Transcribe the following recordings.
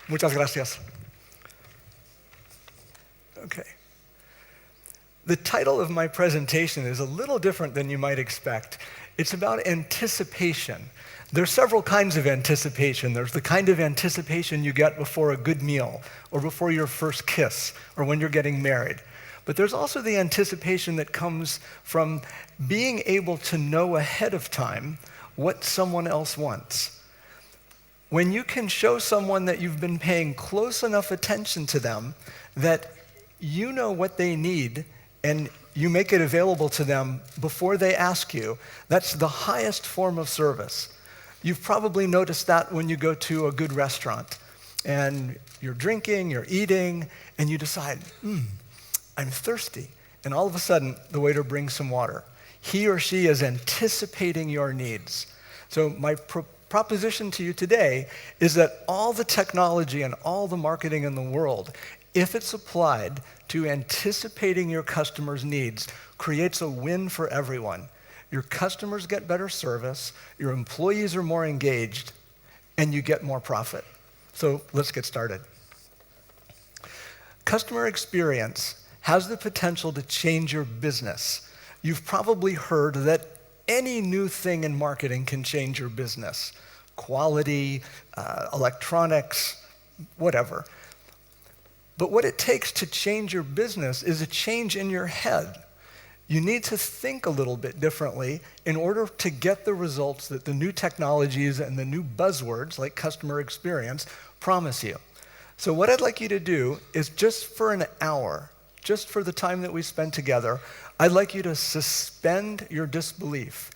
Muchas gracias. Okay. The title of my presentation is a little different than you might expect. It's about anticipation. There's several kinds of anticipation. There's the kind of anticipation you get before a good meal, or before your first kiss, or when you're getting married. But there's also the anticipation that comes from being able to know ahead of time what someone else wants. When you can show someone that you've been paying close enough attention to them that you know what they need and you make it available to them before they ask you, that's the highest form of service. You've probably noticed that when you go to a good restaurant and you're drinking, you're eating, and you decide, I'm thirsty. And all of a sudden, the waiter brings some water. He or she is anticipating your needs. So my proposition to you today is that all the technology and all the marketing in the world, if it's applied to anticipating your customers' needs, creates a win for everyone. Your customers get better service, your employees are more engaged, and you get more profit. So let's get started. Customer experience has the potential to change your business. You've probably heard that any new thing in marketing can change your business. Quality, electronics, whatever. But what it takes to change your business is a change in your head. You need to think a little bit differently in order to get the results that the new technologies and the new buzzwords like customer experience promise you. So what I'd like you to do is just for an hour, just for the time that we spend together, I'd like you to suspend your disbelief.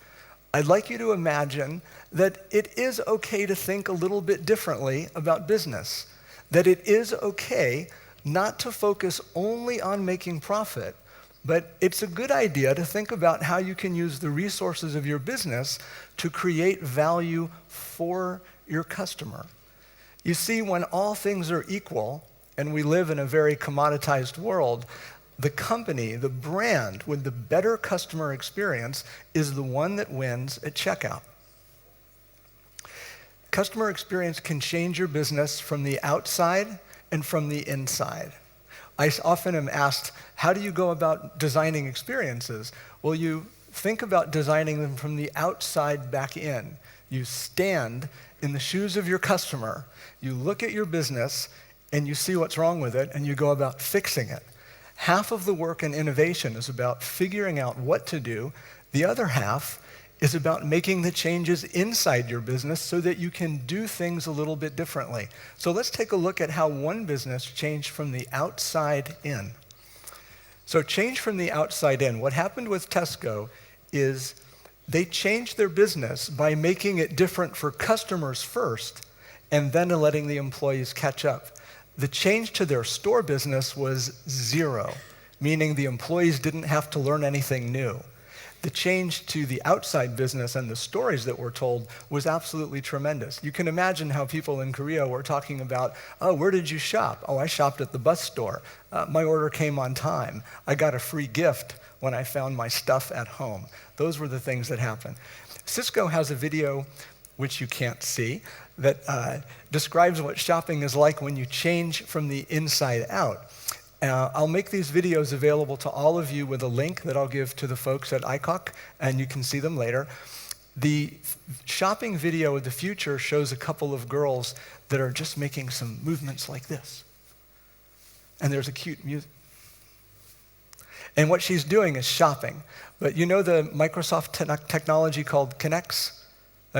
I'd like you to imagine that it is okay to think a little bit differently about business, that it is okay not to focus only on making profit, but it's a good idea to think about how you can use the resources of your business to create value for your customer. You see, when all things are equal, and we live in a very commoditized world, the company, the brand with the better customer experience is the one that wins at checkout. Customer experience can change your business from the outside and from the inside. I often am asked, how do you go about designing experiences? Well, you think about designing them from the outside back in. You stand in the shoes of your customer, you look at your business, and you see what's wrong with it, and you go about fixing it. Half of the work in innovation is about figuring out what to do. The other half is about making the changes inside your business so that you can do things a little bit differently. So let's take a look at how one business changed from the outside in. So change from the outside in. What happened with Tesco is they changed their business by making it different for customers first and then letting the employees catch up. The change to their store business was zero, meaning the employees didn't have to learn anything new. The change to the outside business and the stories that were told was absolutely tremendous. You can imagine how people in Korea were talking about, oh, where did you shop? Oh, I shopped at the bus store. My order came on time. I got a free gift when I found my stuff at home. Those were the things that happened. Cisco has a video, which you can't see, that describes what shopping is like when you change from the inside out. I'll make these videos available to all of you with a link that I'll give to the folks at ICOC, and you can see them later. The shopping video of the future shows a couple of girls that are just making some movements like this. And there's a cute music. And what she's doing is shopping. But you know the Microsoft technology called Kinect?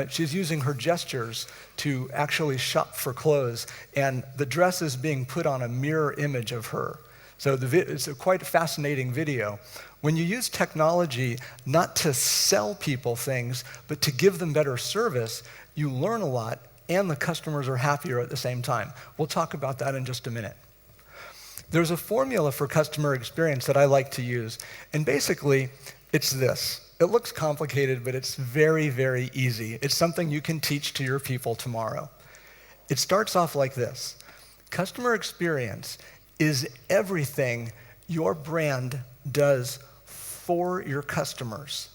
She's using her gestures to actually shop for clothes, and the dress is being put on a mirror image of her. So it's a quite fascinating video. When you use technology not to sell people things, but to give them better service, you learn a lot, and the customers are happier at the same time. We'll talk about that in just a minute. There's a formula for customer experience that I like to use, and basically, it's this. It looks complicated, but it's very, very easy. It's something you can teach to your people tomorrow. It starts off like this. Customer experience is everything your brand does for your customers.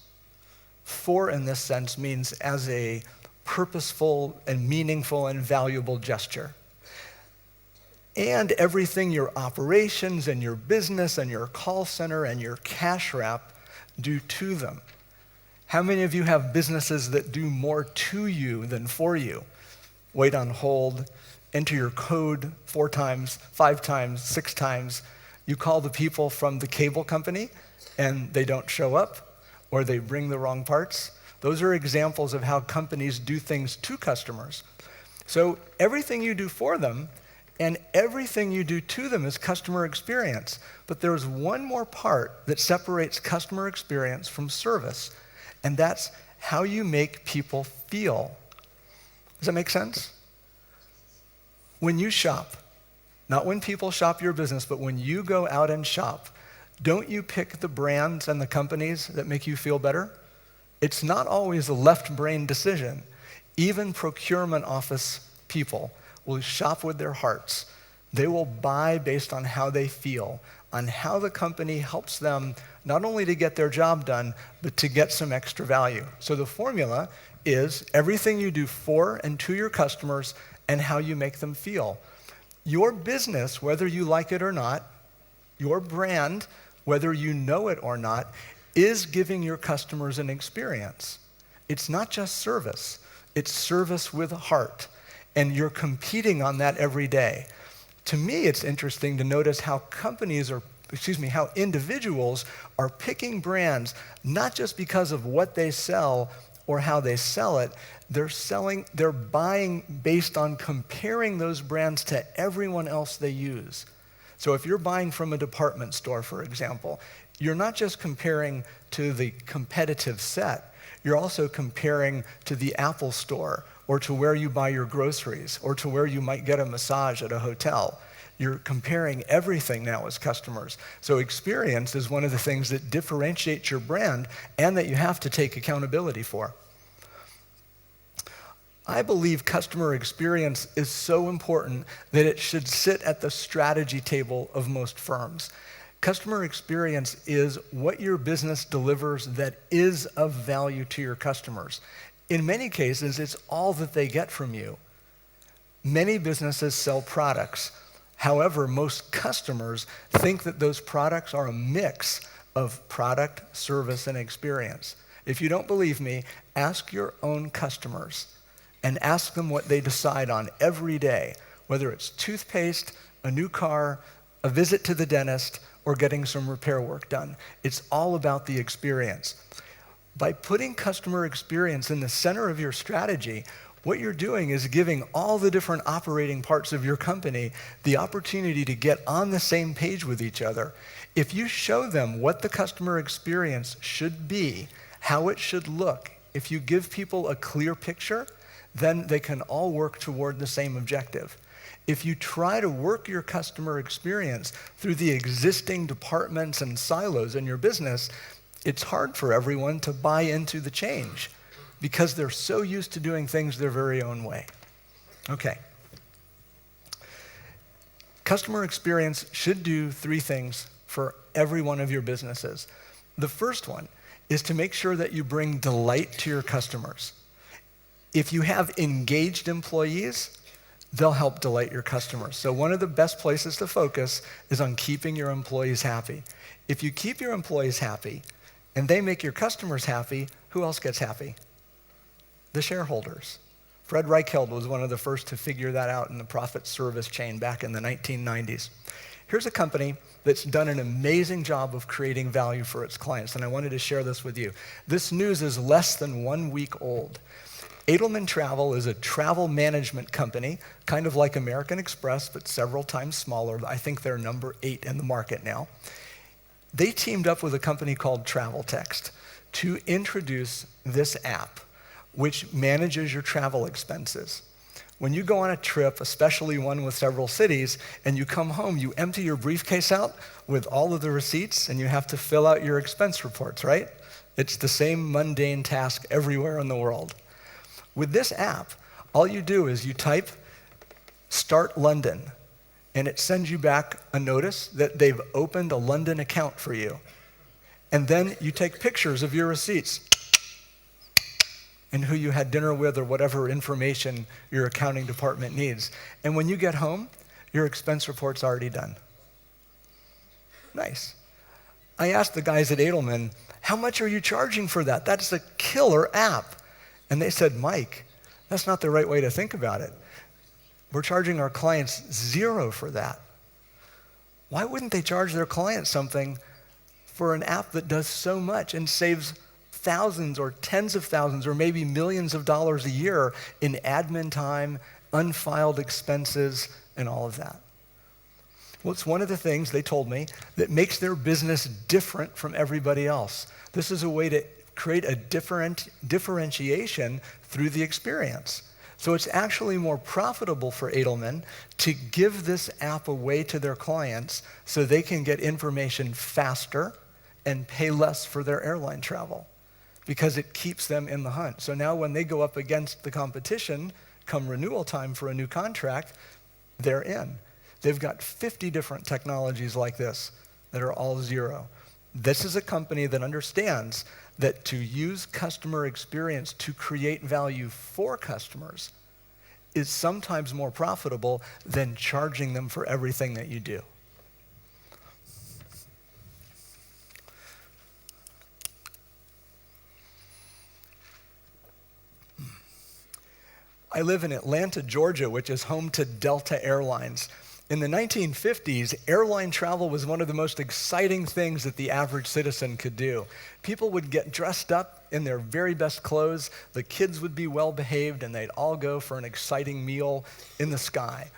For, in this sense, means as a purposeful and meaningful and valuable gesture. and everything your operations and your business and your call center and your cash wrap do to them. How many of you have businesses that do more to you than for you? Wait on hold, enter your code 4 times, 5 times, 6 times. You call the people from the cable company and they don't show up, or they bring the wrong parts. Those are examples of how companies do things to customers. So everything you do for them and everything you do to them is customer experience. But there's one more part that separates customer experience from service, and that's how you make people feel. Does that make sense? When you shop, not when people shop your business, but when you go out and shop, don't you pick the brands and the companies that make you feel better? It's not always a left-brain decision. Even procurement office people will shop with their hearts. They will buy based on how they feel, on how the company helps them not only to get their job done, but to get some extra value. So the formula is everything you do for and to your customers and how you make them feel. Your business, whether you like it or not, your brand, whether you know it or not, is giving your customers an experience. It's not just service, it's service with a heart. And you're competing on that every day. To me, it's interesting to notice how how individuals are picking brands, not just because of what they sell or how they sell it. They're buying based on comparing those brands to everyone else they use. So if you're buying from a department store, for example, you're not just comparing to the competitive set, you're also comparing to the Apple store, or to where you buy your groceries, or to where you might get a massage at a hotel. You're comparing everything now as customers. So experience is one of the things that differentiates your brand and that you have to take accountability for. I believe customer experience is so important that it should sit at the strategy table of most firms. Customer experience is what your business delivers that is of value to your customers. In many cases, it's all that they get from you. Many businesses sell products. However, most customers think that those products are a mix of product, service, and experience. If you don't believe me, ask your own customers and ask them what they decide on every day, whether it's toothpaste, a new car, a visit to the dentist, or getting some repair work done. It's all about the experience. By putting customer experience in the center of your strategy, what you're doing is giving all the different operating parts of your company the opportunity to get on the same page with each other. If you show them what the customer experience should be, how it should look, if you give people a clear picture, then they can all work toward the same objective. If you try to work your customer experience through the existing departments and silos in your business, it's hard for everyone to buy into the change because they're so used to doing things their very own way. Okay. Customer experience should do 3 things for every one of your businesses. The first one is to make sure that you bring delight to your customers. If you have engaged employees, they'll help delight your customers. So one of the best places to focus is on keeping your employees happy. If you keep your employees happy and they make your customers happy, who else gets happy? The shareholders. Fred Reichheld was one of the first to figure that out in the profit service chain back in the 1990s. Here's a company that's done an amazing job of creating value for its clients, and I wanted to share this with you. This news is less than 1 week old. Edelman Travel is a travel management company, kind of like American Express, but several times smaller. I think they're number 8 in the market now. They teamed up with a company called TravelText to introduce this app, which manages your travel expenses. When you go on a trip, especially one with several cities, and you come home, you empty your briefcase out with all of the receipts, and you have to fill out your expense reports, right? It's the same mundane task everywhere in the world. With this app, all you do is you type Start London, and it sends you back a notice that they've opened a London account for you. And then you take pictures of your receipts and who you had dinner with or whatever information your accounting department needs. And when you get home, Your expense report's already done. Nice. I asked the guys at Edelman, how much are you charging for that? That's a killer app. And they said, Mike, that's not the right way to think about it. We're charging our clients $0 for that. Why wouldn't they charge their clients something for an app that does so much and saves thousands or tens of thousands or maybe millions of dollars a year in admin time, unfiled expenses, and all of that? Well, it's one of the things, they told me, that makes their business different from everybody else. This is a way to create a differentiation through the experience. So it's actually more profitable for Edelman to give this app away to their clients so they can get information faster and pay less for their airline travel because it keeps them in the hunt. So now when they go up against the competition, come renewal time for a new contract, they're in. They've got 50 different technologies like this that are all $0. This is a company that understands that to use customer experience to create value for customers is sometimes more profitable than charging them for everything that you do. I live in Atlanta, Georgia, which is home to Delta Airlines. In the 1950s, airline travel was one of the most exciting things that the average citizen could do. People would get dressed up in their very best clothes, the kids would be well behaved, and they'd all go for an exciting meal in the sky.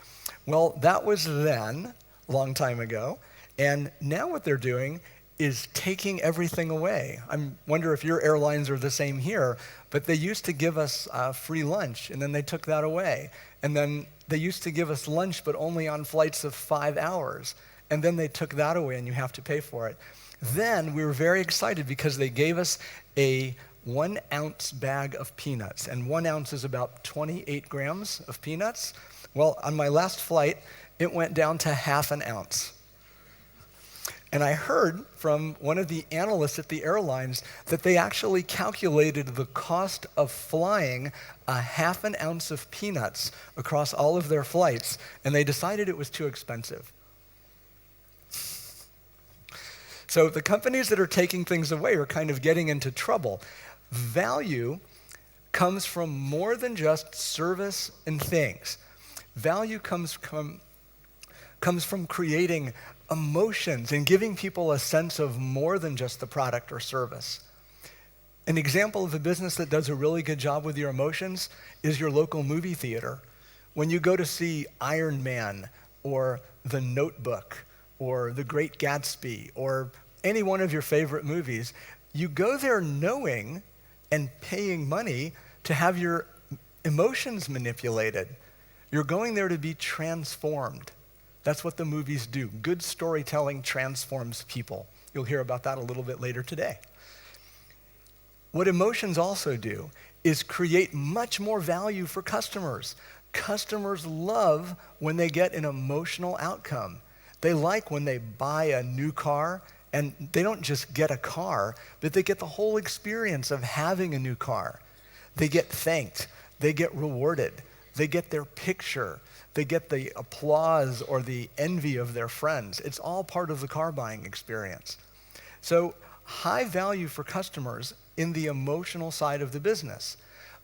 Well, that was then, a long time ago, and now what they're doing is taking everything away. I wonder if your airlines are the same here, but they used to give us free lunch, and then they took that away. And then they used to give us lunch, but only on flights of 5 hours. And then they took that away, and you have to pay for it. Then we were very excited because they gave us a 1-ounce bag of peanuts. And 1 ounce is about 28 grams of peanuts. Well, on my last flight, it went down to half an ounce. And I heard from one of the analysts at the airlines that they actually calculated the cost of flying a half an ounce of peanuts across all of their flights, and they decided it was too expensive. So the companies that are taking things away are kind of getting into trouble. Value comes from more than just service and things. Value comes from creating emotions and giving people a sense of more than just the product or service. An example of a business that does a really good job with your emotions is your local movie theater. When you go to see Iron Man or The Notebook or The Great Gatsby or any one of your favorite movies, you go there knowing and paying money to have your emotions manipulated. You're going there to be transformed. That's what the movies do. Good storytelling transforms people. You'll hear about that a little bit later today. What emotions also do is create much more value for customers. Customers love when they get an emotional outcome. They like when they buy a new car, and they don't just get a car, but they get the whole experience of having a new car. They get thanked. They get rewarded. They get their picture. They get the applause or the envy of their friends. It's all part of the car buying experience. So high value for customers in the emotional side of the business.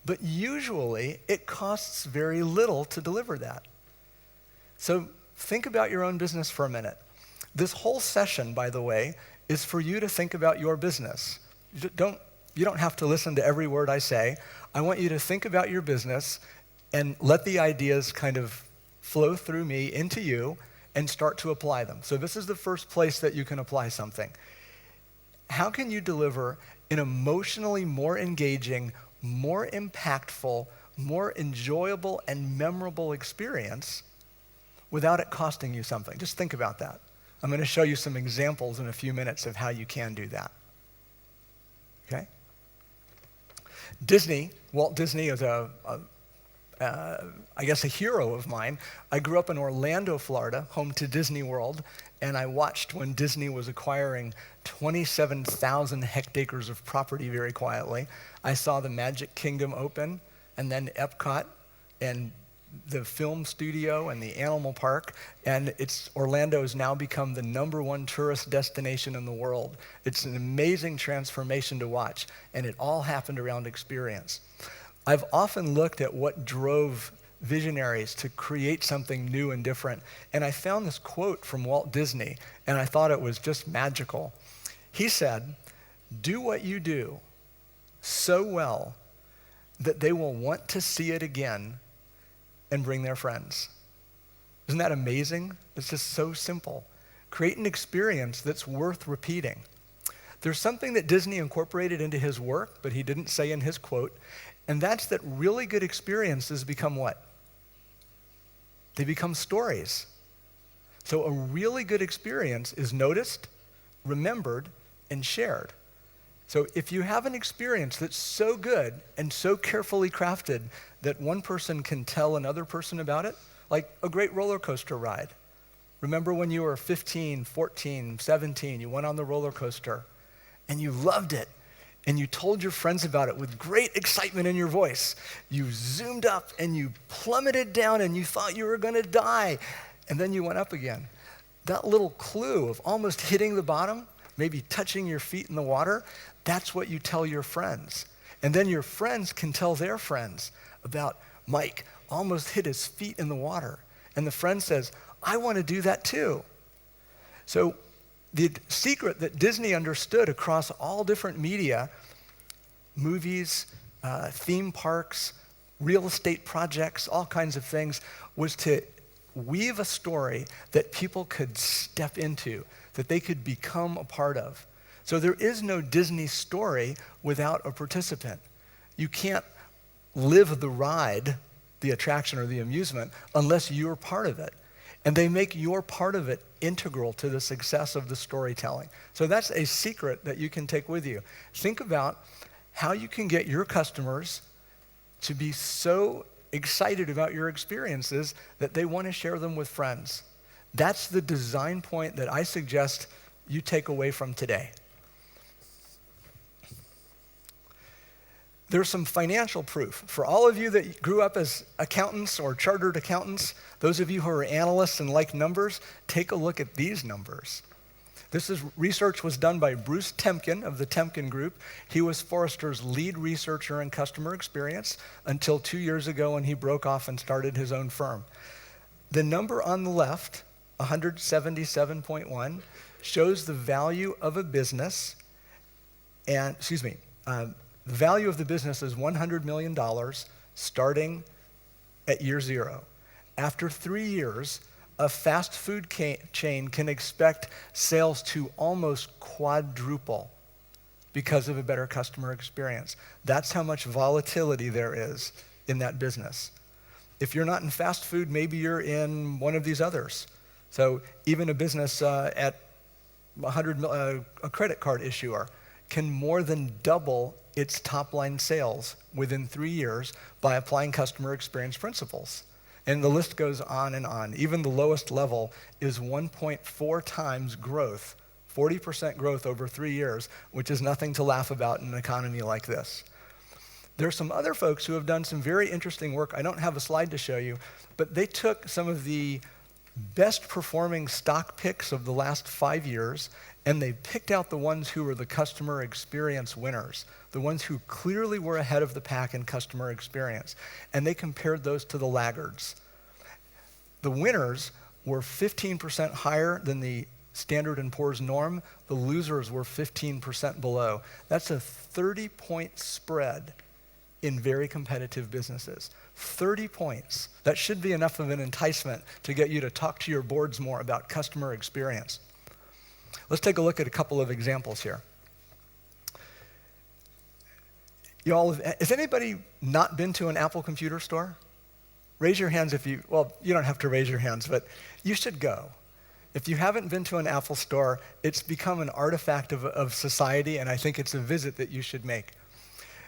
But usually it costs very little to deliver that. So think about your own business for a minute. This whole session, by the way, is for you to think about your business. You don't have to listen to every word I say. I want you to think about your business and let the ideas kind of flow through me into you and start to apply them. So this is the first place that you can apply something. How can you deliver an emotionally more engaging, more impactful, more enjoyable and memorable experience without it costing you something? Just think about that. I'm going to show you some examples in a few minutes of how you can do that. Okay? Walt Disney is I guess a hero of mine. I grew up in Orlando, Florida, home to Disney World, and I watched when Disney was acquiring 27,000 hectares of property very quietly. I saw the Magic Kingdom open, and then Epcot, and the film studio and the animal park, and Orlando has now become the #1 tourist destination in the world. It's an amazing transformation to watch, and it all happened around experience. I've often looked at what drove visionaries to create something new and different, and I found this quote from Walt Disney, and I thought it was just magical. He said, "Do what you do so well that they will want to see it again and bring their friends." Isn't that amazing? It's just so simple. Create an experience that's worth repeating. There's something that Disney incorporated into his work, but he didn't say in his quote, and that's that really good experiences become what? They become stories. So a really good experience is noticed, remembered, and shared. So if you have an experience that's so good and so carefully crafted that one person can tell another person about it, like a great roller coaster ride. Remember when you were 15, 14, 17, you went on the roller coaster and you loved it and you told your friends about it with great excitement in your voice. You zoomed up and you plummeted down and you thought you were gonna die, and then you went up again. That little clue of almost hitting the bottom, maybe touching your feet in the water, that's what you tell your friends. And then your friends can tell their friends about Mike almost hit his feet in the water. And the friend says, I want to do that too. So the secret that Disney understood across all different media, movies, theme parks, real estate projects, all kinds of things, was to weave a story that people could step into, that they could become a part of. So there is no Disney story without a participant. You can't live the ride, the attraction or the amusement, unless you're part of it. And they make your part of it integral to the success of the storytelling. So that's a secret that you can take with you. Think about how you can get your customers to be so excited about your experiences that they want to share them with friends. That's the design point that I suggest you take away from today. There's some financial proof. For all of you that grew up as accountants or chartered accountants, those of you who are analysts and like numbers, take a look at these numbers. Research was done by Bruce Temkin of the Temkin Group. He was Forrester's lead researcher in customer experience until 2 years ago when he broke off and started his own firm. The number on the left, 177.1, shows the value of a business, and, the value of the business is $100 million starting at year 0. After 3 years, a fast food chain can expect sales to almost quadruple because of a better customer experience. That's how much volatility there is in that business. If you're not in fast food, maybe you're in one of these others. So even a business at a credit card issuer can more than double its top-line sales within 3 years by applying customer experience principles. And the list goes on and on. Even the lowest level is 1.4 times growth, 40% growth over 3 years, which is nothing to laugh about in an economy like this. There are some other folks who have done some very interesting work. I don't have a slide to show you, but they took some of the best performing stock picks of the last 5 years, and they picked out the ones who were the customer experience winners, the ones who clearly were ahead of the pack in customer experience. And they compared those to the laggards. The winners were 15% higher than the Standard & Poor's norm. The losers were 15% below. That's a 30-point spread in very competitive businesses. 30 points. That should be enough of an enticement to get you to talk to your boards more about customer experience. Let's take a look at a couple of examples here. Has anybody not been to an Apple computer store? Raise your hands if you don't have to raise your hands, but you should go. If you haven't been to an Apple store, it's become an artifact of society, and I think it's a visit that you should make.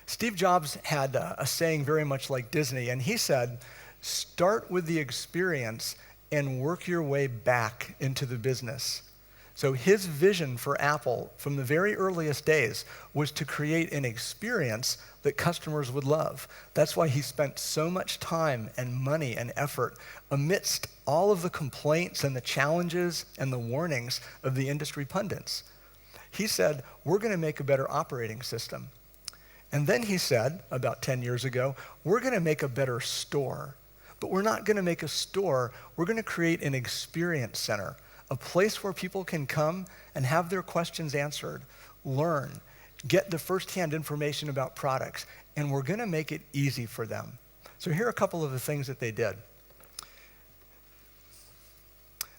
Steve Jobs had a saying very much like Disney, and he said, start with the experience and work your way back into the business. So his vision for Apple from the very earliest days was to create an experience that customers would love. That's why he spent so much time and money and effort amidst all of the complaints and the challenges and the warnings of the industry pundits. He said, we're going to make a better operating system. And then he said, about 10 years ago, we're going to make a better store. But we're not going to make a store, we're going to create an experience center, a place where people can come and have their questions answered, learn, get the firsthand information about products, and we're going to make it easy for them. So here are a couple of the things that they did.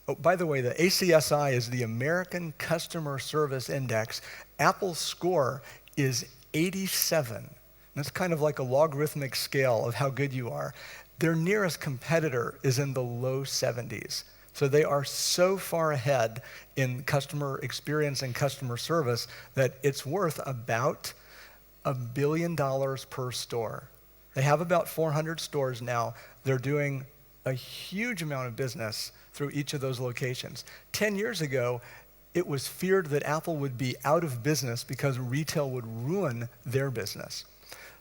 Oh, by the way, the ACSI is the American Customer Service Index. Apple's score is 87. That's kind of like a logarithmic scale of how good you are. Their nearest competitor is in the low 70s. So they are so far ahead in customer experience and customer service that it's worth about $1 billion per store. They have about 400 stores now. They're doing a huge amount of business through each of those locations. 10 years ago, it was feared that Apple would be out of business because retail would ruin their business.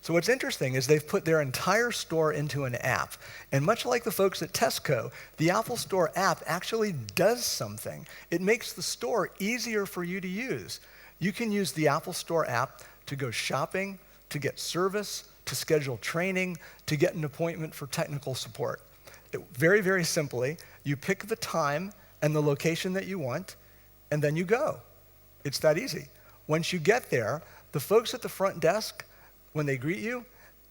So what's interesting is they've put their entire store into an app. And much like the folks at Tesco, the Apple Store app actually does something. It makes the store easier for you to use. You can use the Apple Store app to go shopping, to get service, to schedule training, to get an appointment for technical support. Very, very simply, you pick the time and the location that you want, and then you go. It's that easy. Once you get there, the folks at the front desk, when they greet you,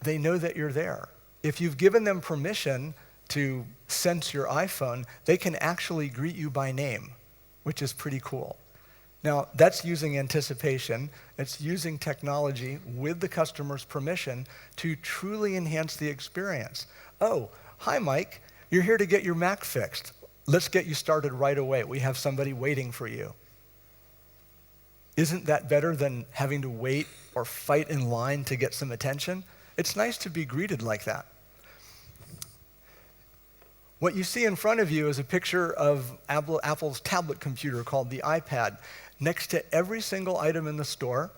they know that you're there. If you've given them permission to sense your iPhone, they can actually greet you by name, which is pretty cool. Now, that's using anticipation. It's using technology with the customer's permission to truly enhance the experience. Oh, hi, Mike. You're here to get your Mac fixed. Let's get you started right away. We have somebody waiting for you. Isn't that better than having to wait or fight in line to get some attention? It's nice to be greeted like that. What you see in front of you is a picture of Apple's tablet computer called the iPad. Next to every single item in the store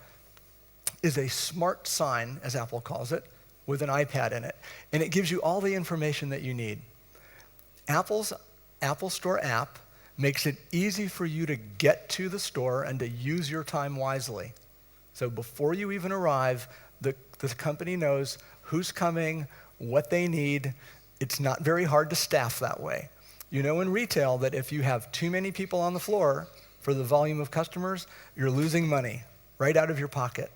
is a smart sign, as Apple calls it, with an iPad in it. And it gives you all the information that you need. Apple's Apple Store app makes it easy for you to get to the store and to use your time wisely. So before you even arrive, the company knows who's coming, what they need. It's not very hard to staff that way. You know in retail that if you have too many people on the floor for the volume of customers, you're losing money right out of your pocket.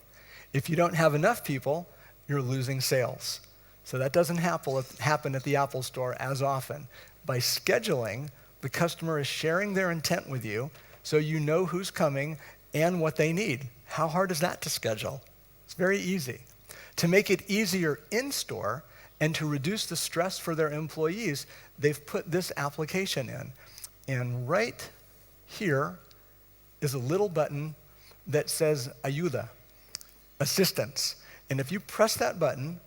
If you don't have enough people, you're losing sales. So that doesn't happen at the Apple Store as often. By scheduling, the customer is sharing their intent with you, so you know who's coming and what they need. How hard is that to schedule? It's very easy. To make it easier in-store and to reduce the stress for their employees, they've put this application in. And right here is a little button that says Ayuda, assistance. And if you press that button,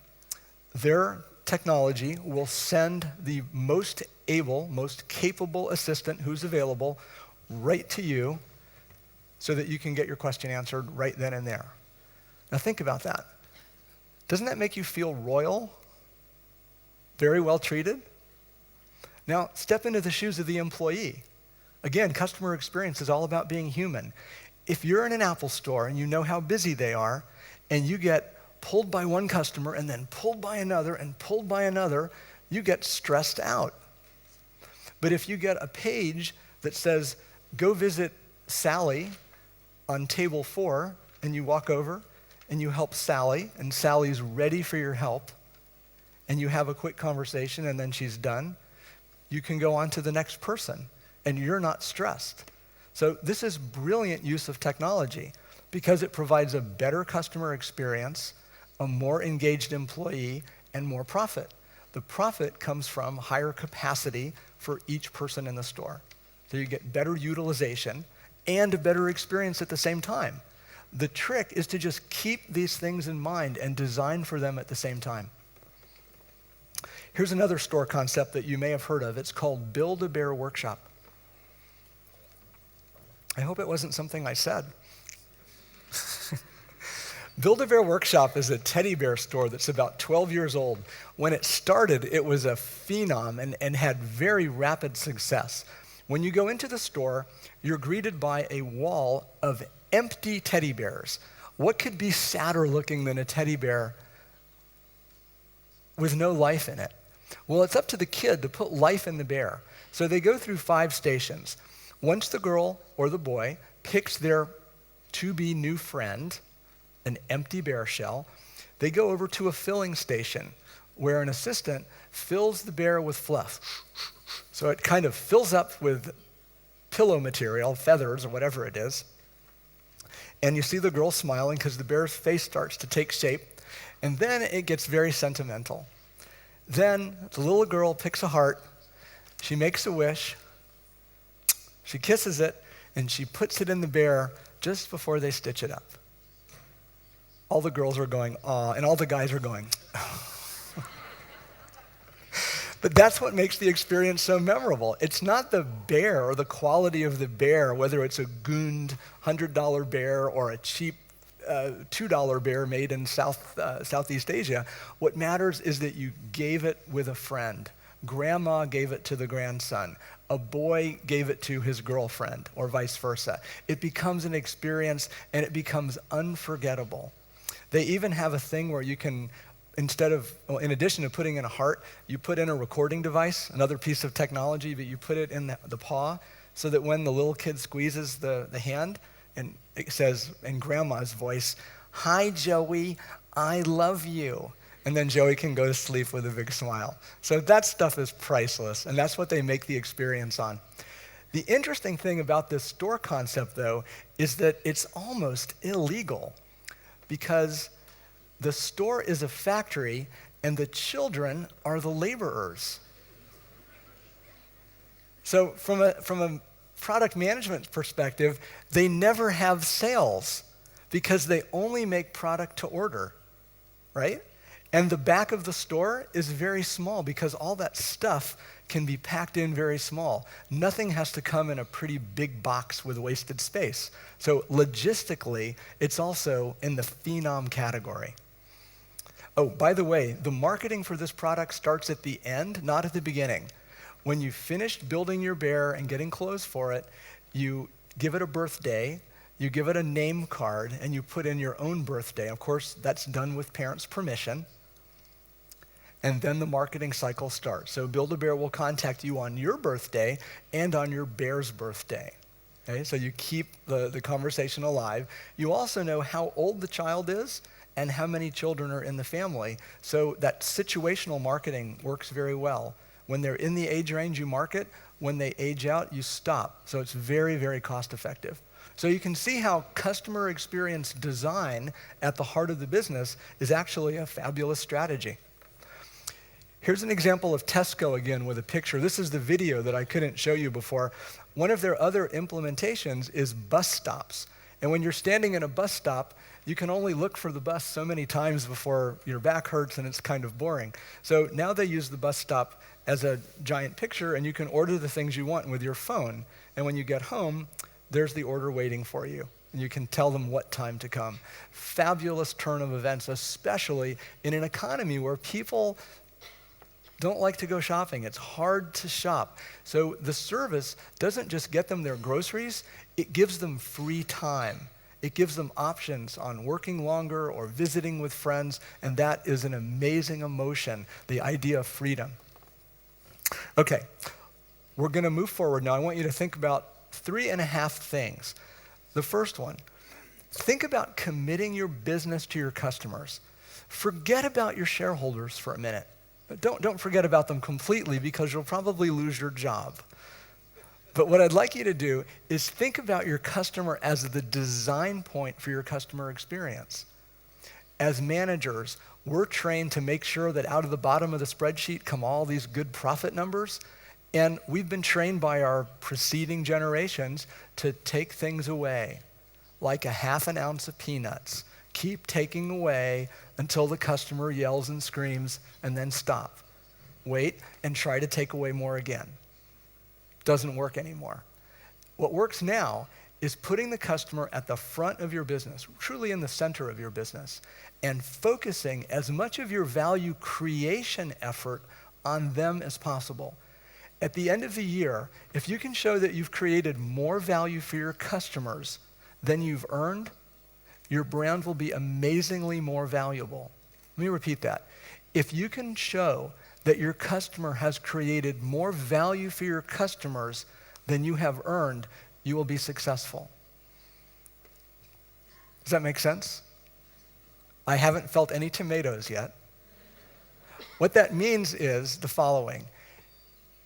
their technology will send the most able, most capable assistant who's available right to you so that you can get your question answered right then and there. Now think about that. Doesn't that make you feel royal? Very well treated? Now step into the shoes of the employee. Again, customer experience is all about being human. If you're in an Apple store and you know how busy they are, and you get pulled by one customer and then pulled by another and pulled by another, you get stressed out. But if you get a page that says, go visit Sally on table 4, and you walk over and you help Sally, and Sally's ready for your help, and you have a quick conversation and then she's done, you can go on to the next person and you're not stressed. So this is brilliant use of technology because it provides a better customer experience, a more engaged employee, and more profit. The profit comes from higher capacity for each person in the store. So you get better utilization and a better experience at the same time. The trick is to just keep these things in mind and design for them at the same time. Here's another store concept that you may have heard of. It's called Build-A-Bear Workshop. I hope it wasn't something I said. Build-A-Bear Workshop is a teddy bear store that's about 12 years old. When it started, it was a phenom and had very rapid success. When you go into the store, you're greeted by a wall of empty teddy bears. What could be sadder looking than a teddy bear with no life in it? Well, it's up to the kid to put life in the bear. So they go through 5 stations. Once the girl or the boy picks their to-be new friend, an empty bear shell, they go over to a filling station where an assistant fills the bear with fluff. So it kind of fills up with pillow material, feathers or whatever it is. And you see the girl smiling because the bear's face starts to take shape. And then it gets very sentimental. Then the little girl picks a heart, she makes a wish, she kisses it, and she puts it in the bear just before they stitch it up. All the girls are going, aw, and all the guys are going, But that's what makes the experience so memorable. It's not the bear or the quality of the bear, whether it's a gooned $100 bear or a cheap $2 bear made in Southeast Asia. What matters is that you gave it with a friend. Grandma gave it to the grandson. A boy gave it to his girlfriend, or vice versa. It becomes an experience, and it becomes unforgettable. They even have a thing where you can, in addition to putting in a heart, you put in a recording device, another piece of technology, but you put it in the paw so that when the little kid squeezes the hand, and it says in grandma's voice, "Hi, Joey, I love you." And then Joey can go to sleep with a big smile. So that stuff is priceless, and that's what they make the experience on. The interesting thing about this store concept, though, is that it's almost illegal because the store is a factory and the children are the laborers. So from a product management perspective, they never have sales because they only make product to order, right? And the back of the store is very small because all that stuff can be packed in very small. Nothing has to come in a pretty big box with wasted space. So logistically, it's also in the phenom category. Oh, by the way, the marketing for this product starts at the end, not at the beginning. When you finished building your bear and getting clothes for it, you give it a birthday, you give it a name card, and you put in your own birthday. Of course, that's done with parents' permission. And then the marketing cycle starts. So Build-A-Bear will contact you on your birthday and on your bear's birthday. Okay? So you keep the conversation alive. You also know how old the child is and how many children are in the family. So that situational marketing works very well. When they're in the age range, you market. When they age out, you stop. So it's very, very cost effective. So you can see how customer experience design at the heart of the business is actually a fabulous strategy. Here's an example of Tesco again with a picture. This is the video that I couldn't show you before. One of their other implementations is bus stops. And when you're standing in a bus stop, you can only look for the bus so many times before your back hurts and it's kind of boring. So now they use the bus stop as a giant picture, and you can order the things you want with your phone. And when you get home, there's the order waiting for you. And you can tell them what time to come. Fabulous turn of events, especially in an economy where people don't like to go shopping. It's hard to shop. So the service doesn't just get them their groceries, it gives them free time. It gives them options on working longer or visiting with friends, and that is an amazing emotion, the idea of freedom. Okay, we're going to move forward now. I want you to think about 3.5 things. The first one, think about committing your business to your customers. Forget about your shareholders for a minute. But don't forget about them completely because you'll probably lose your job. But what I'd like you to do is think about your customer as the design point for your customer experience. As managers, we're trained to make sure that out of the bottom of the spreadsheet come all these good profit numbers. And we've been trained by our preceding generations to take things away, like a 1/2 ounce of peanuts. Keep taking away until the customer yells and screams, and then stop. Wait and try to take away more again. Doesn't work anymore. What works now is putting the customer at the front of your business, truly in the center of your business, and focusing as much of your value creation effort on them as possible. At the end of the year, if you can show that you've created more value for your customers than you've earned, your brand will be amazingly more valuable. Let me repeat that. If you can show that your customer has created more value for your customers than you have earned, you will be successful. Does that make sense? I haven't felt any tomatoes yet. What that means is the following.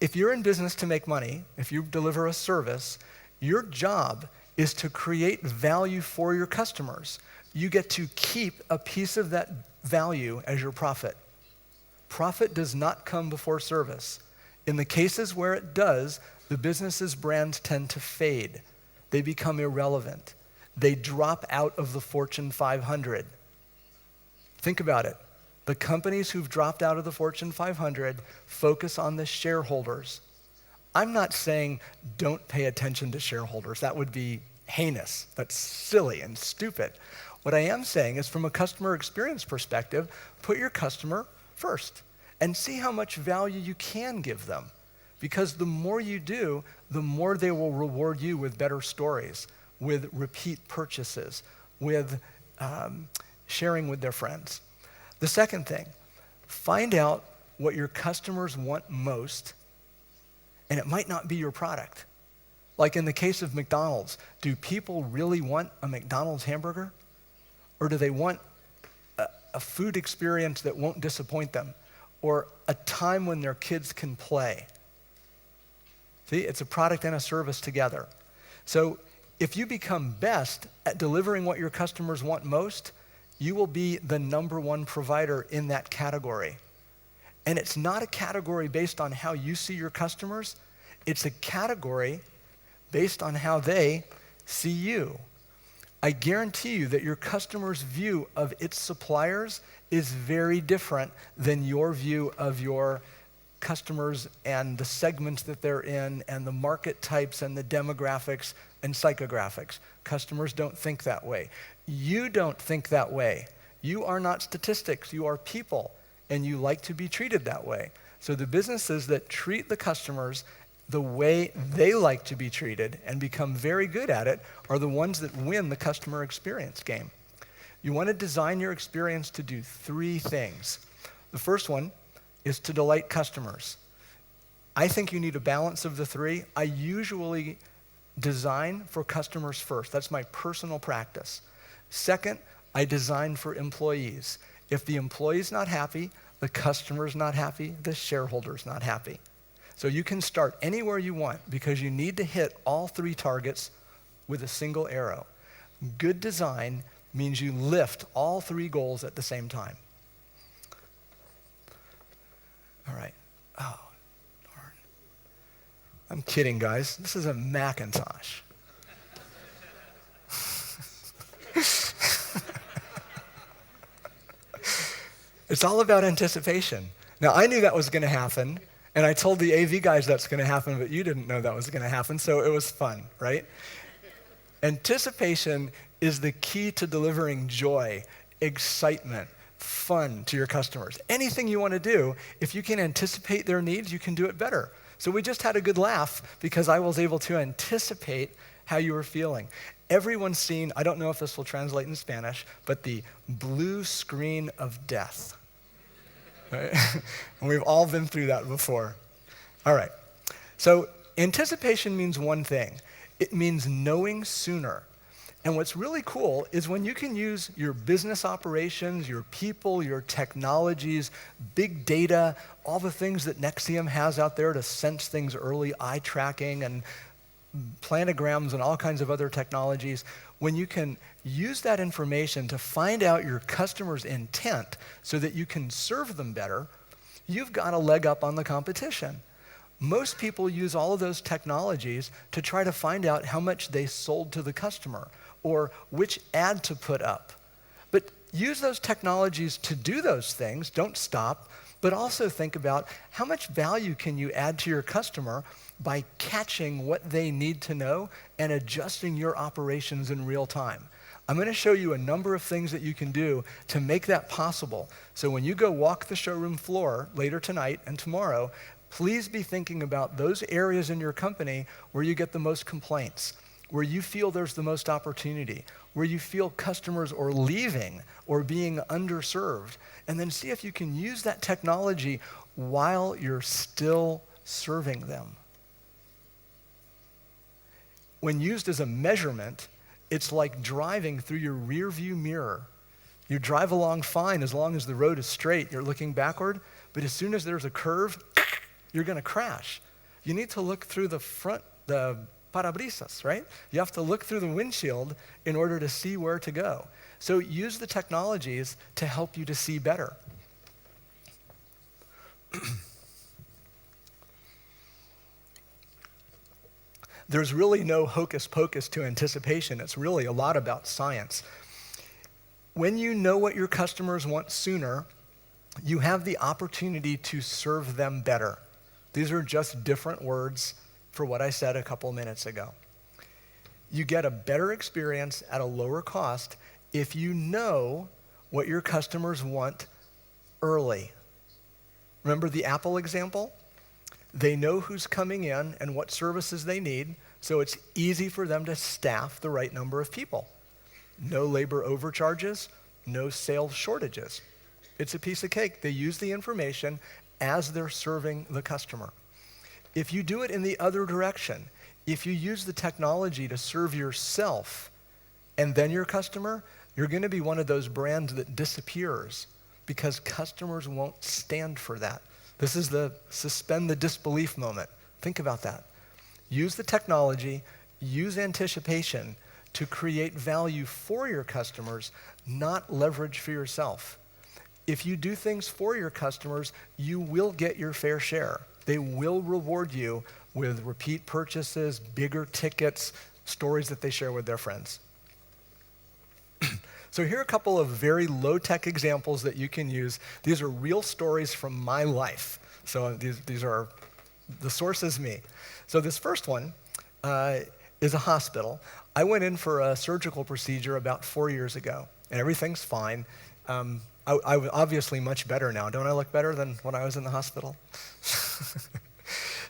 If you're in business to make money, if you deliver a service, your job is to create value for your customers. You get to keep a piece of that value as your profit. Profit does not come before service. In the cases where it does, the business's brands tend to fade. They become irrelevant. They drop out of the Fortune 500. Think about it. The companies who've dropped out of the Fortune 500 focus on the shareholders. I'm not saying don't pay attention to shareholders. That would be heinous. That's silly and stupid. What I am saying is, from a customer experience perspective, put your customer first and see how much value you can give them. Because the more you do, the more they will reward you with better stories, with repeat purchases, with sharing with their friends. The second thing, find out what your customers want most, and it might not be your product. Like in the case of McDonald's, do people really want a McDonald's hamburger? Or do they want a food experience that won't disappoint them? Or a time when their kids can play? See, it's a product and a service together. So if you become best at delivering what your customers want most, you will be the number one provider in that category. And it's not a category based on how you see your customers. It's a category based on how they see you. I guarantee you that your customer's view of its suppliers is very different than your view of your customers and the segments that they're in and the market types and the demographics and psychographics. Customers don't think that way. You don't think that way. You are not statistics. You are people, and you like to be treated that way. So the businesses that treat the customers the way they like to be treated and become very good at it are the ones that win the customer experience game. You want to design your experience to do three things. The first one is to delight customers. I think you need a balance of the three. I usually design for customers first. That's my personal practice. Second, I design for employees. If the employee's not happy, the customer's not happy, the shareholder's not happy. So you can start anywhere you want because you need to hit all three targets with a single arrow. Good design means you lift all three goals at the same time. All right. Oh, darn. I'm kidding, guys. This is a Macintosh. It's all about anticipation. Now, I knew that was going to happen, and I told the AV guys that's going to happen, but you didn't know that was going to happen, so it was fun, right? Anticipation is the key to delivering joy, excitement, fun to your customers. Anything you want to do, if you can anticipate their needs, you can do it better. So we just had a good laugh because I was able to anticipate how you were feeling. Everyone's seen, I don't know if this will translate in Spanish, but the blue screen of death. Right? And we've all been through that before. All right. So anticipation means one thing. It means knowing sooner. And what's really cool is when you can use your business operations, your people, your technologies, big data, all the things that Nexium has out there to sense things early, eye tracking and planograms and all kinds of other technologies, when you can use that information to find out your customer's intent so that you can serve them better, you've got a leg up on the competition. Most people use all of those technologies to try to find out how much they sold to the customer or which ad to put up. But use those technologies to do those things. Don't stop. But also think about how much value can you add to your customer by catching what they need to know and adjusting your operations in real time. I'm going to show you a number of things that you can do to make that possible. So when you go walk the showroom floor later tonight and tomorrow, please be thinking about those areas in your company where you get the most complaints, where you feel there's the most opportunity, where you feel customers are leaving or being underserved, and then see if you can use that technology while you're still serving them. When used as a measurement, it's like driving through your rear view mirror. You drive along fine as long as the road is straight, you're looking backward, but as soon as there's a curve, you're gonna crash. You need to look through the parabrisas, right? You have to look through the windshield in order to see where to go. So use the technologies to help you to see better. There's really no hocus pocus to anticipation. It's really a lot about science. When you know what your customers want sooner, you have the opportunity to serve them better. These are just different words for what I said a couple minutes ago. You get a better experience at a lower cost if you know what your customers want early. Remember the Apple example? They know who's coming in and what services they need, so it's easy for them to staff the right number of people. No labor overcharges, no sales shortages. It's a piece of cake. They use the information as they're serving the customer. If you do it in the other direction, if you use the technology to serve yourself and then your customer, you're going to be one of those brands that disappears because customers won't stand for that. This is the suspend the disbelief moment. Think about that. Use the technology, use anticipation to create value for your customers, not leverage for yourself. If you do things for your customers, you will get your fair share. They will reward you with repeat purchases, bigger tickets, stories that they share with their friends. So here are a couple of very low-tech examples that you can use. These are real stories from my life. So these are, the source is me. So this first one is a hospital. I went in for a surgical procedure about 4 years ago, and everything's fine. I'm obviously much better now. Don't I look better than when I was in the hospital?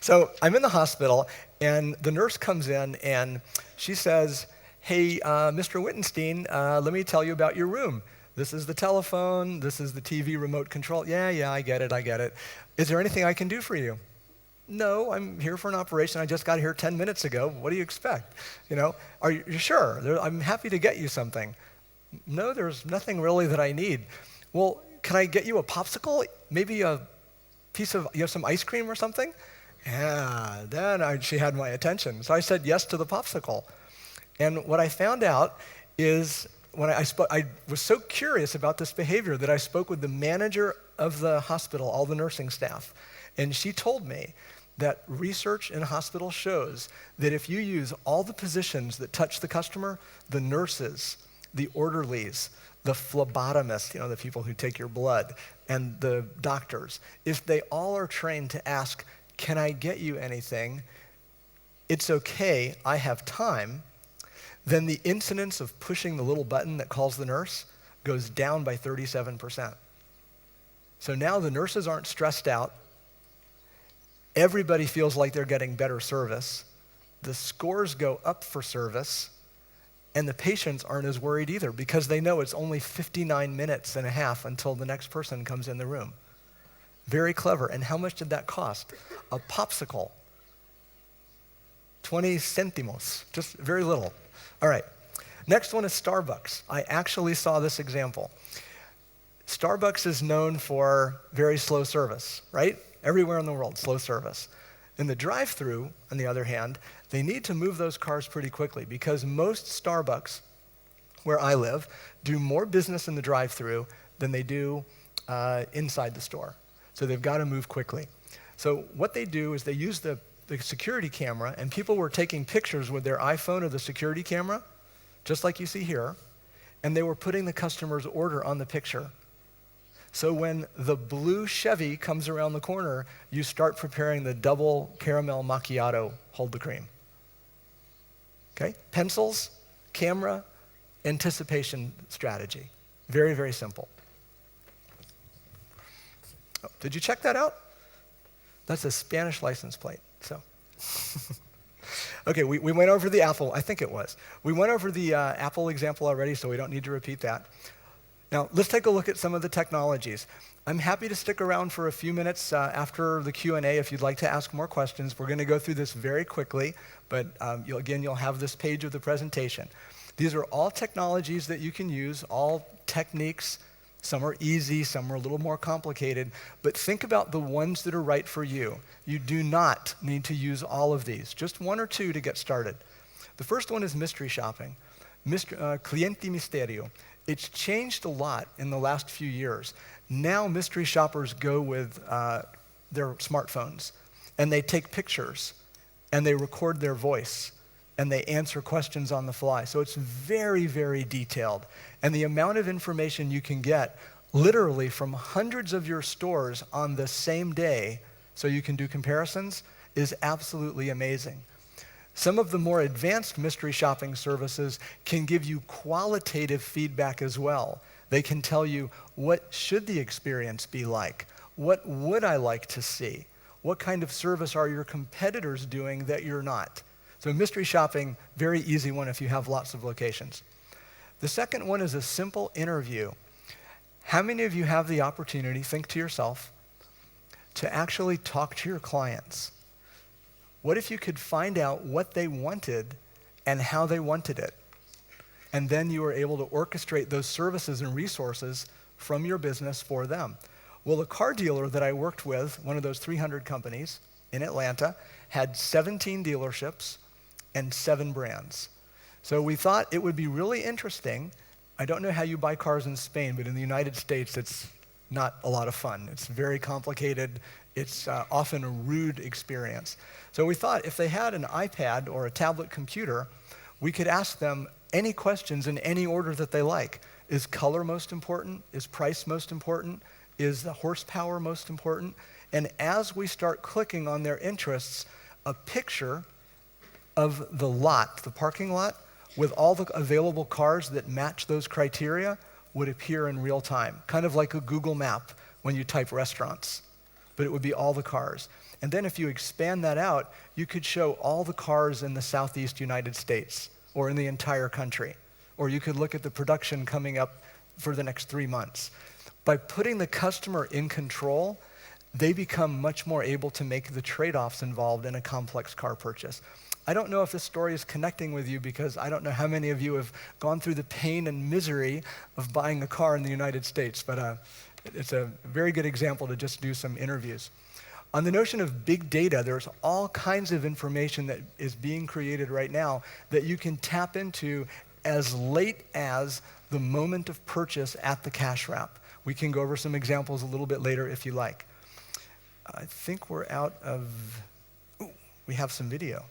So I'm in the hospital, and the nurse comes in, and she says, "Hey, Mr. Wittenstein, let me tell you about your room. This is the telephone. This is the TV remote control." Yeah, I get it. Is there anything I can do for you? No, I'm here for an operation. I just got here 10 minutes ago. What do you expect? Are you sure? I'm happy to get you something. No, there's nothing really that I need. Well, can I get you a popsicle? Maybe a piece of, some ice cream or something? Yeah, then she had my attention. So I said yes to the popsicle. And what I found out is when I was so curious about this behavior that I spoke with the manager of the hospital, all the nursing staff. And she told me that research in hospitals shows that if you use all the positions that touch the customer, the nurses, the orderlies, the phlebotomists, the people who take your blood, and the doctors, if they all are trained to ask, "Can I get you anything? It's okay, I have time," then the incidence of pushing the little button that calls the nurse goes down by 37%. So now the nurses aren't stressed out. Everybody feels like they're getting better service. The scores go up for service, and the patients aren't as worried either because they know it's only 59 minutes and a half until the next person comes in the room. Very clever. And how much did that cost? A popsicle. 20 centimos, just very little. All right, next one is Starbucks. I actually saw this example. Starbucks is known for very slow service, right? Everywhere in the world, slow service. In the drive-thru, on the other hand, they need to move those cars pretty quickly because most Starbucks, where I live, do more business in the drive-thru than they do inside the store. So they've got to move quickly. So what they do is they use the security camera, and people were taking pictures with their iPhone of the security camera, just like you see here, and they were putting the customer's order on the picture. So when the blue Chevy comes around the corner, you start preparing the double caramel macchiato, hold the cream. Okay? Pencils, camera, anticipation strategy. Very, very simple. Oh, did you check that out? That's a Spanish license plate, so. Okay, we went over the Apple, I think it was. We went over the Apple example already, so we don't need to repeat that. Now, let's take a look at some of the technologies. I'm happy to stick around for a few minutes after the Q&A if you'd like to ask more questions. We're going to go through this very quickly, but you'll have this page of the presentation. These are all technologies that you can use, all techniques. Some are easy, some are a little more complicated, but think about the ones that are right for you. You do not need to use all of these, just one or two to get started. The first one is mystery shopping, cliente misterio. It's changed a lot in the last few years. Now mystery shoppers go with their smartphones, and they take pictures, and they record their voice, and they answer questions on the fly. So it's very, very detailed. And the amount of information you can get literally from hundreds of your stores on the same day, so you can do comparisons, is absolutely amazing. Some of the more advanced mystery shopping services can give you qualitative feedback as well. They can tell you, what should the experience be like? What would I like to see? What kind of service are your competitors doing that you're not? So mystery shopping, very easy one if you have lots of locations. The second one is a simple interview. How many of you have the opportunity, think to yourself, to actually talk to your clients? What if you could find out what they wanted and how they wanted it? And then you were able to orchestrate those services and resources from your business for them. Well, a car dealer that I worked with, one of those 300 companies in Atlanta, had 17 dealerships and 7 brands. So we thought it would be really interesting. I don't know how you buy cars in Spain, but in the United States, it's not a lot of fun. It's very complicated. It's often a rude experience. So we thought if they had an iPad or a tablet computer, we could ask them any questions in any order that they like. Is color most important? Is price most important? Is the horsepower most important? And as we start clicking on their interests, a picture of the lot, the parking lot, with all the available cars that match those criteria would appear in real time, kind of like a Google map when you type restaurants, but it would be all the cars. And then if you expand that out, you could show all the cars in the Southeast United States or in the entire country, or you could look at the production coming up for the next 3 months. By putting the customer in control, they become much more able to make the trade-offs involved in a complex car purchase. I don't know if this story is connecting with you because I don't know how many of you have gone through the pain and misery of buying a car in the United States, but it's a very good example to just do some interviews. On the notion of big data, there's all kinds of information that is being created right now that you can tap into as late as the moment of purchase at the cash wrap. We can go over some examples a little bit later if you like. I think we're out of, we have some video.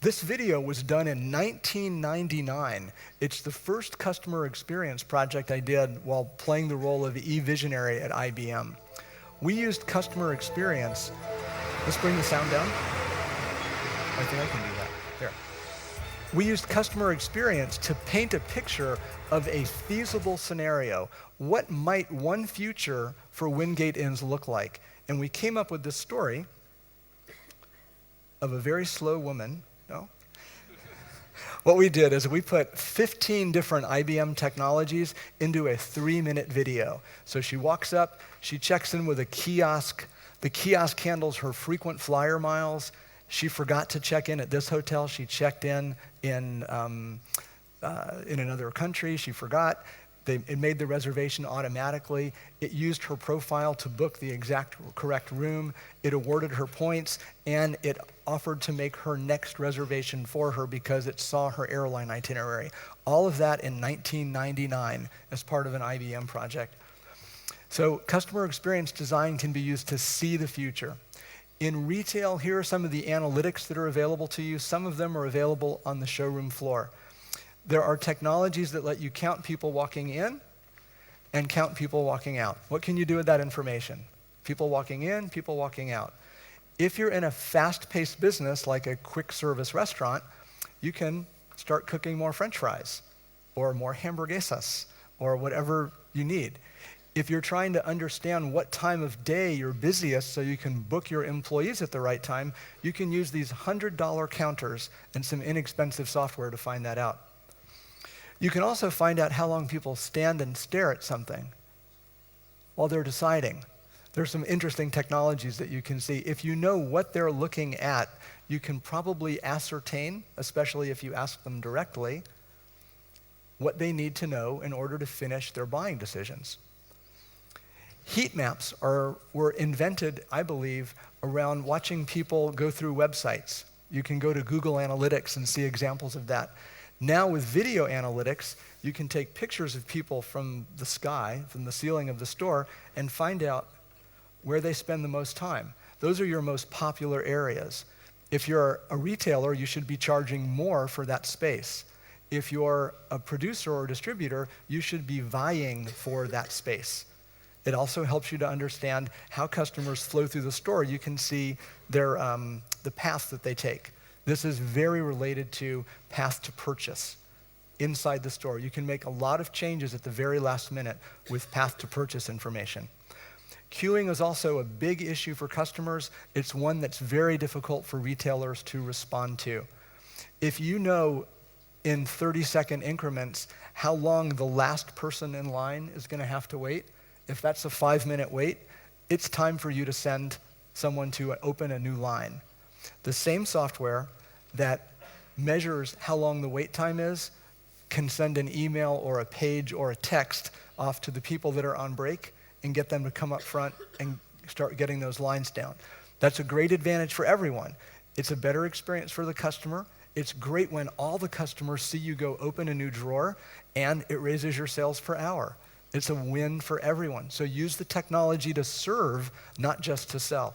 This video was done in 1999. It's the first customer experience project I did while playing the role of e-visionary at IBM. We used customer experience. Let's bring the sound down. I think I can do that. There. We used customer experience to paint a picture of a feasible scenario. What might one future for Wingate Inns look like? And we came up with this story of a very slow woman. No? What we did is we put 15 different IBM technologies into a 3-minute video. So she walks up, she checks in with a kiosk. The kiosk handles her frequent flyer miles. She forgot to check in at this hotel. She checked in another country. She forgot. It made the reservation automatically. It used her profile to book the exact correct room. It awarded her points, and it offered to make her next reservation for her because it saw her airline itinerary. All of that in 1999 as part of an IBM project. So customer experience design can be used to see the future. In retail, here are some of the analytics that are available to you. Some of them are available on the showroom floor. There are technologies that let you count people walking in. and count people walking out. What can you do with that information? People walking in, people walking out. If you're in a fast-paced business like a quick service restaurant, you can start cooking more French fries or more hamburguesas or whatever you need. If you're trying to understand what time of day you're busiest so you can book your employees at the right time, you can use these $100 counters and some inexpensive software to find that out. You can also find out how long people stand and stare at something while they're deciding. There's some interesting technologies that you can see. If you know what they're looking at, you can probably ascertain, especially if you ask them directly, what they need to know in order to finish their buying decisions. Heat maps were invented, I believe, around watching people go through websites. You can go to Google Analytics and see examples of that. Now with video analytics, you can take pictures of people from the sky, from the ceiling of the store, and find out where they spend the most time. Those are your most popular areas. If you're a retailer, you should be charging more for that space. If you're a producer or distributor, you should be vying for that space. It also helps you to understand how customers flow through the store. You can see the path that they take. This is very related to path to purchase inside the store. You can make a lot of changes at the very last minute with path to purchase information. Queuing is also a big issue for customers. It's one that's very difficult for retailers to respond to. If you know in 30-second increments how long the last person in line is going to have to wait, if that's a 5-minute wait, it's time for you to send someone to open a new line. The same software that measures how long the wait time is can send an email or a page or a text off to the people that are on break and get them to come up front and start getting those lines down. That's a great advantage for everyone. It's a better experience for the customer. It's great when all the customers see you go open a new drawer, and it raises your sales per hour. It's a win for everyone. So use the technology to serve, not just to sell.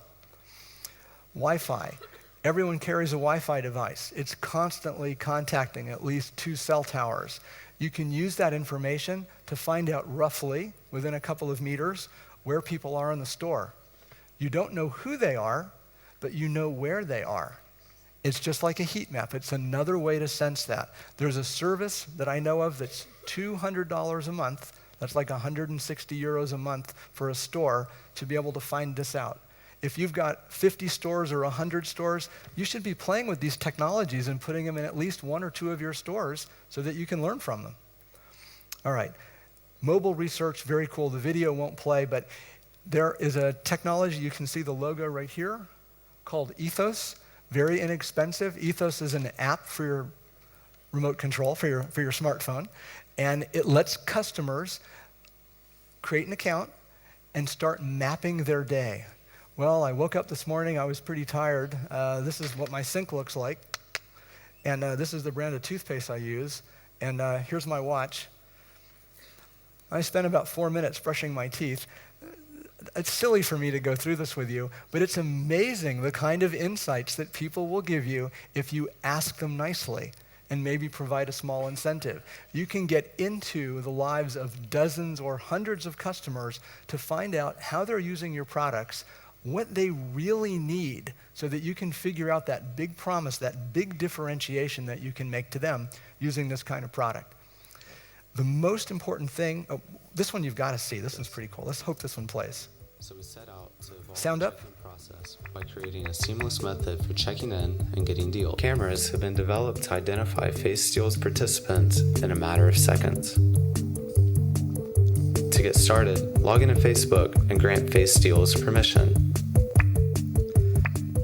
Wi-Fi. Everyone carries a Wi-Fi device. It's constantly contacting at least 2 cell towers. You can use that information to find out roughly, within a couple of meters, where people are in the store. You don't know who they are, but you know where they are. It's just like a heat map. It's another way to sense that. There's a service that I know of that's $200 a month. That's like 160 euros a month for a store to be able to find this out. If you've got 50 stores or 100 stores, you should be playing with these technologies and putting them in at least 1 or 2 of your stores so that you can learn from them. All right, mobile research, very cool. The video won't play, but there is a technology, you can see the logo right here, called Ethos. Very inexpensive. Ethos is an app for your remote control, for your smartphone, and it lets customers create an account and start mapping their day. Well, I woke up this morning, I was pretty tired. This is what my sink looks like. And this is the brand of toothpaste I use. And here's my watch. I spent about 4 minutes brushing my teeth. It's silly for me to go through this with you, but it's amazing the kind of insights that people will give you if you ask them nicely and maybe provide a small incentive. You can get into the lives of dozens or hundreds of customers to find out how they're using your products, what they really need, so that you can figure out that big promise, that big differentiation that you can make to them using this kind of product. The most important thing, this one you've got to see. This one's pretty cool. Let's hope this one plays. So we set out to evolve Sound the up? checking process by creating a seamless method for checking in and getting deals. Cameras have been developed to identify face deals participants in a matter of seconds. To get started, log into Facebook and grant face deals permission.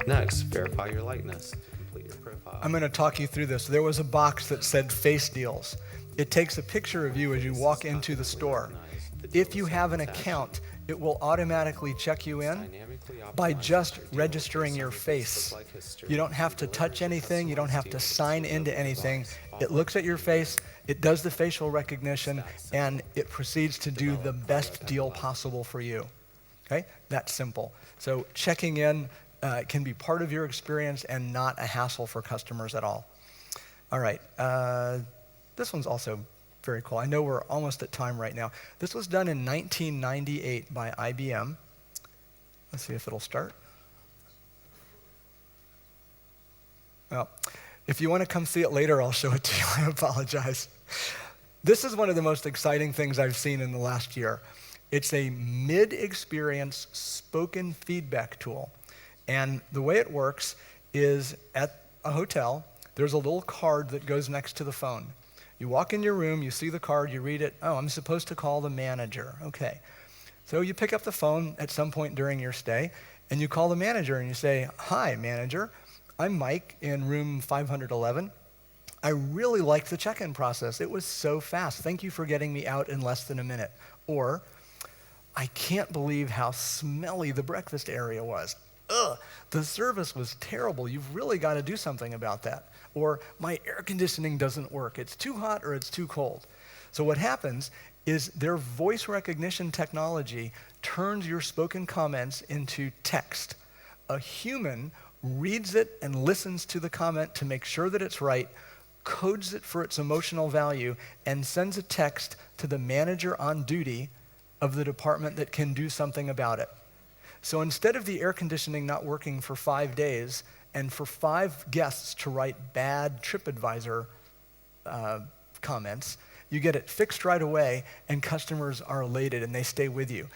Next, verify your likeness to complete your profile. I'm going to talk you through this. There was a box that said face deals. It takes a picture of you as you walk into the store. If you have an account, it will automatically check you in by just registering your face. You don't have to touch anything. You don't have to sign into anything. It looks at your face, it does the facial recognition, and it proceeds to do the best deal possible for you. Okay? That's simple. So checking in can be part of your experience and not a hassle for customers at all. All right. This one's also Very cool. I know we're almost at time right now. This was done in 1998 by IBM. Let's see if it'll start. Well, if you want to come see it later, I'll show it to you. I apologize. This is one of the most exciting things I've seen in the last year. It's a mid-experience spoken feedback tool. And the way it works is at a hotel, there's a little card that goes next to the phone. You walk in your room, you see the card, you read it. Oh, I'm supposed to call the manager. Okay. So you pick up the phone at some point during your stay, and you call the manager and you say, "Hi, manager. I'm Mike in room 511. I really liked the check-in process. It was so fast. Thank you for getting me out in less than a minute." Or, "I can't believe how smelly the breakfast area was. Ugh, the service was terrible. You've really got to do something about that." Or, "My air conditioning doesn't work. It's too hot or it's too cold." So what happens is their voice recognition technology turns your spoken comments into text. A human reads it and listens to the comment to make sure that it's right, codes it for its emotional value, and sends a text to the manager on duty of the department that can do something about it. So instead of the air conditioning not working for 5 days and for 5 guests to write bad TripAdvisor comments, you get it fixed right away and customers are elated and they stay with you.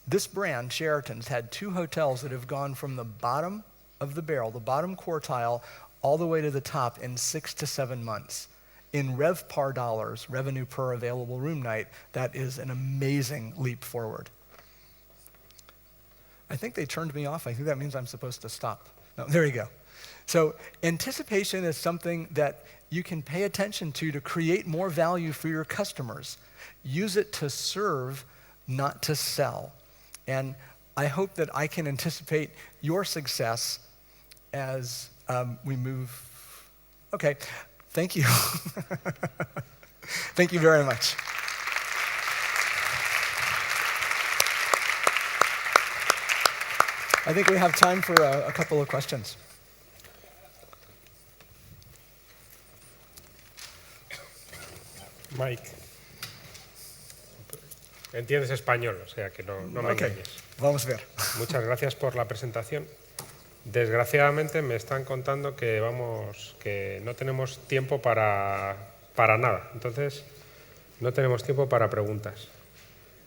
This brand, Sheraton's, had 2 hotels that have gone from the bottom of the barrel, the bottom quartile, all the way to the top in 6 to 7 months. In RevPAR dollars, revenue per available room night, that is an amazing leap forward. I think they turned me off. I think that means I'm supposed to stop. No, there you go. So anticipation is something that you can pay attention to create more value for your customers. Use it to serve, not to sell. And I hope that I can anticipate your success as we move. Okay, thank you. Thank you very much. I think we have time for a couple of questions. Mike, entiendes español, o sea que no me engañes. Vamos a ver. Muchas gracias por la presentación. Desgraciadamente me están contando que no tenemos tiempo para nada. Entonces, no tenemos tiempo para preguntas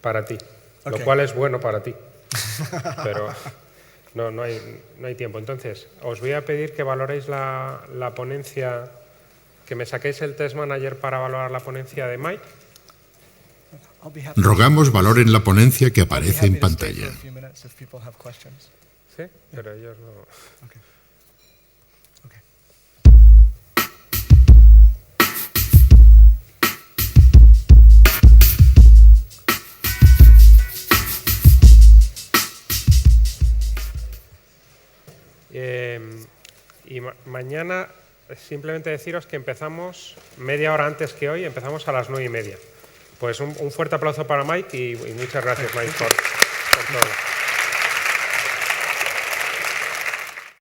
para ti, lo cual es bueno para ti, pero no hay tiempo. Entonces, os voy a pedir que valoréis la ponencia, que me saquéis el test manager para valorar la ponencia de Mike. Rogamos valoren la ponencia que aparece en pantalla. Sí, pero ellos no. Y mañana simplemente deciros que empezamos media hora antes que hoy, empezamos a las 9:30. Pues un fuerte aplauso para Mike y muchas gracias, Mike, por todo.